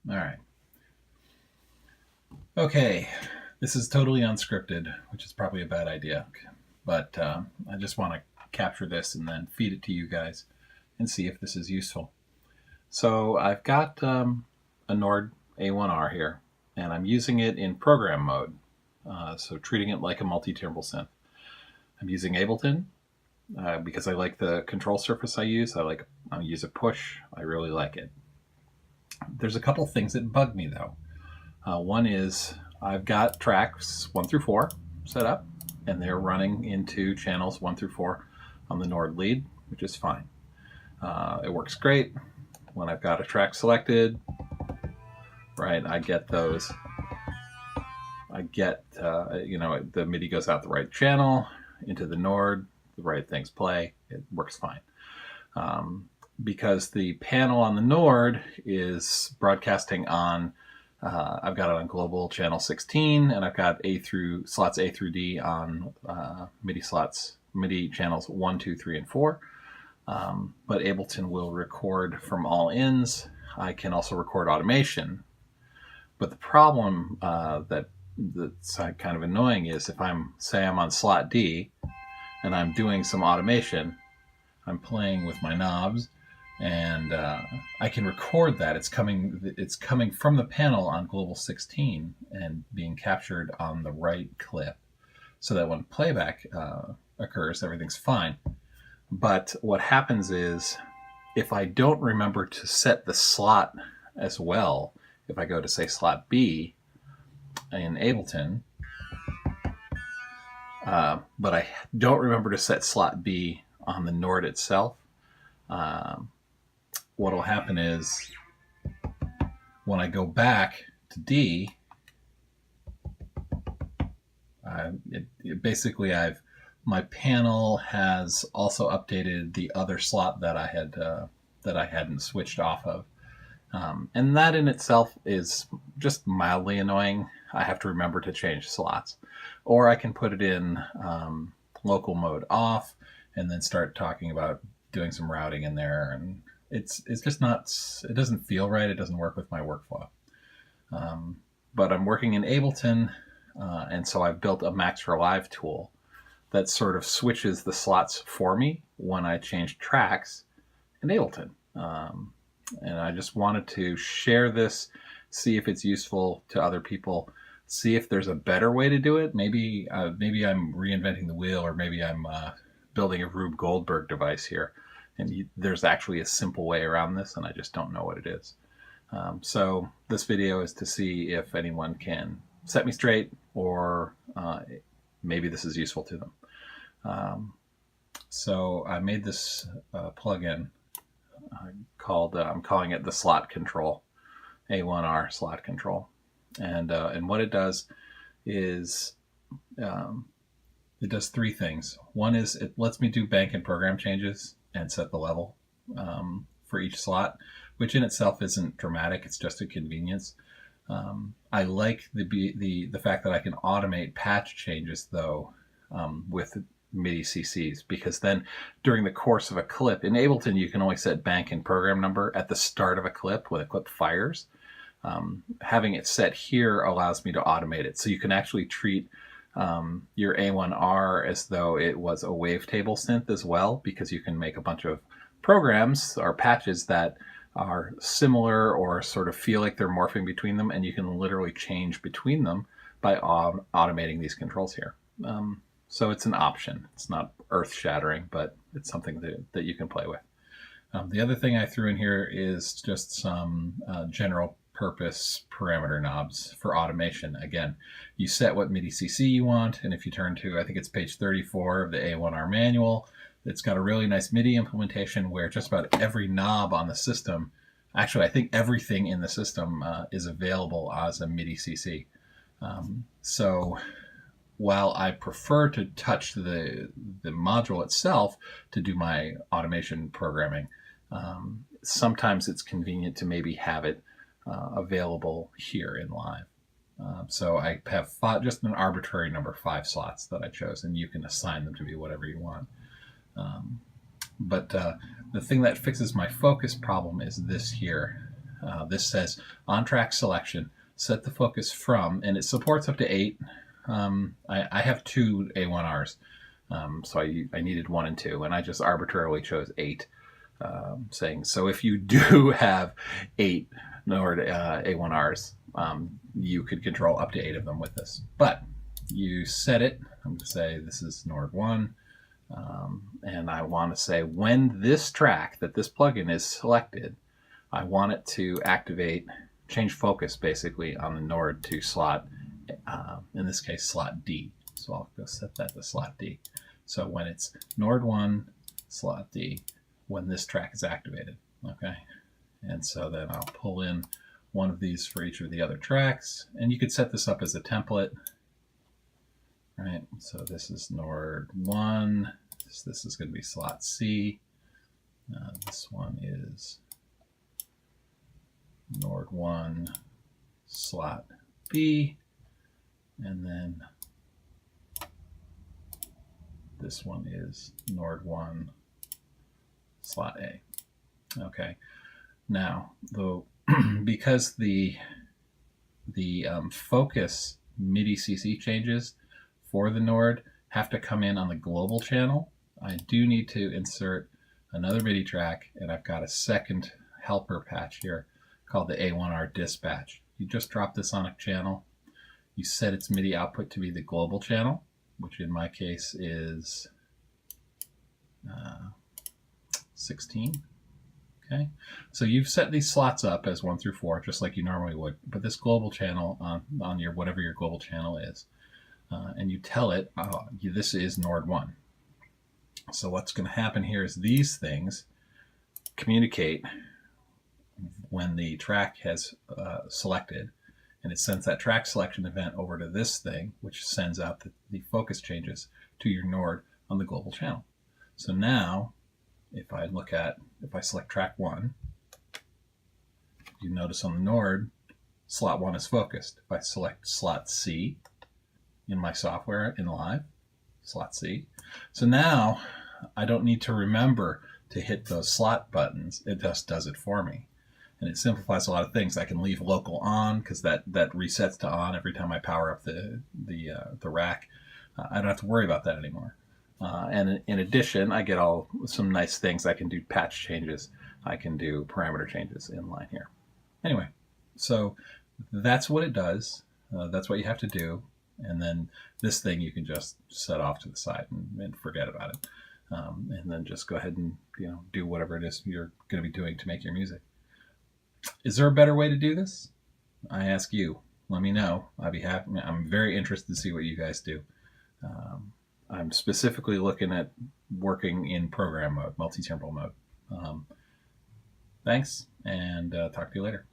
All right. Okay, this is totally unscripted, which is probably a bad idea, but I just want to capture this and then feed it to you guys and see if this is useful. So I've got a Nord A1r here, and I'm using it in program mode, so treating it like a multi-timbral synth. I'm using Ableton because I like the control surface I use. I use a push. I really like it. There's a couple things that bug me though. One is I've got tracks 1 through 4 set up, and they're running into channels 1 through 4 on the Nord Lead, which is fine. It works great when I've got a track selected, right? I get those. I get, the MIDI goes out the right channel into the Nord, the right things play. It works fine. Because the panel on the Nord is broadcasting on, I've got it on global channel 16, and I've got slots A through D on MIDI channels 1, 2, 3, and 4. But Ableton will record from all ends. I can also record automation. But the problem that's kind of annoying is if I'm on slot D and I'm doing some automation, I'm playing with my knobs, and I can record that. It's coming from the panel on global 16 and being captured on the right clip, so that when playback occurs, everything's fine. But what happens is, if I don't remember to set the slot as well, if I go to, say, slot B in Ableton, but I don't remember to set slot B on the Nord itself, what will happen is when I go back to D, my panel has also updated the other slot that I hadn't switched off of, and that in itself is just mildly annoying. I have to remember to change slots, or I can put it in local mode off and then start talking about doing some routing in there, and it's just not. It doesn't feel right. It doesn't work with my workflow. But I'm working in Ableton, and so I've built a Max for Live tool that sort of switches the slots for me when I change tracks in Ableton. And I just wanted to share this, see if it's useful to other people, see if there's a better way to do it. Maybe I'm reinventing the wheel, or maybe I'm building a Rube Goldberg device here, and there's actually a simple way around this, and I just don't know what it is. So this video is to see if anyone can set me straight, or maybe this is useful to them. So I made this plugin called, I'm calling it the slot control, A1R slot control. And what it does is it does three things. One is it lets me do bank and program changes and set the level for each slot, which in itself isn't dramatic. It's just a convenience. I like the fact that I can automate patch changes though with MIDI CCs, because then during the course of a clip in Ableton, you can only set bank and program number at the start of a clip when a clip fires. Having it set here allows me to automate it. So you can actually treat your A1R as though it was a wavetable synth as well, because you can make a bunch of programs or patches that are similar or sort of feel like they're morphing between them, and you can literally change between them by automating these controls here. So it's an option. It's not earth-shattering, but it's something that you can play with. The other thing I threw in here is just some general purpose parameter knobs for automation. Again, you set what MIDI CC you want, and if you turn to, I think it's page 34 of the A1R manual, it's got a really nice MIDI implementation where just about every knob on the system, actually I think everything in the system is available as a MIDI CC. So while I prefer to touch the module itself to do my automation programming, sometimes it's convenient to maybe have it available here in live. So I have just an arbitrary number, 5 slots that I chose, and you can assign them to be whatever you want. But the thing that fixes my focus problem is this here. this says on track selection, set the focus from, and it supports up to 8. I have 2 A1Rs, so I needed 1 and 2, and I just arbitrarily chose 8, saying, so if you do have 8 Nord A1Rs, you could control up to 8 of them with this. But you set it, I'm going to say this is Nord 1, and I want to say when this track that this plugin is selected, I want it to activate, change focus basically on the Nord to slot, in this case slot D. So I'll go set that to slot D. So when it's Nord 1, slot D, when this track is activated, okay? And so then I'll pull in one of these for each of the other tracks, and you could set this up as a template, right? So this is Nord 1, this is going to be slot C, this one is Nord 1, slot B, and then this one is Nord 1, slot A. Okay. Now, though, because the focus MIDI CC changes for the Nord have to come in on the global channel, I do need to insert another MIDI track, and I've got a second helper patch here called the A1R dispatch. You just drop this on a channel, you set its MIDI output to be the global channel, which in my case is 16. Okay, so you've set these slots up as 1 through 4, just like you normally would, but this global channel on your whatever your global channel is, and you tell it, this is Nord 1. So what's going to happen here is these things communicate when the track has selected, and it sends that track selection event over to this thing, which sends out the focus changes to your Nord on the global channel. So now, if I select track 1, you notice on the Nord, slot 1 is focused. If I select slot C in my software in Live, slot C. So now I don't need to remember to hit those slot buttons. It just does it for me. And it simplifies a lot of things. I can leave local on because that resets to on every time I power up the rack. I don't have to worry about that anymore. And in addition, I get some nice things. I can do patch changes. I can do parameter changes in line here. Anyway, so that's what it does. That's what you have to do. And then this thing you can just set off to the side and forget about it. And then just go ahead and do whatever it is you're going to be doing to make your music. Is there a better way to do this? I ask you. Let me know. I'd be happy. I'm very interested to see what you guys do. I'm specifically looking at working in program mode, multi-temporal mode. Thanks, and talk to you later.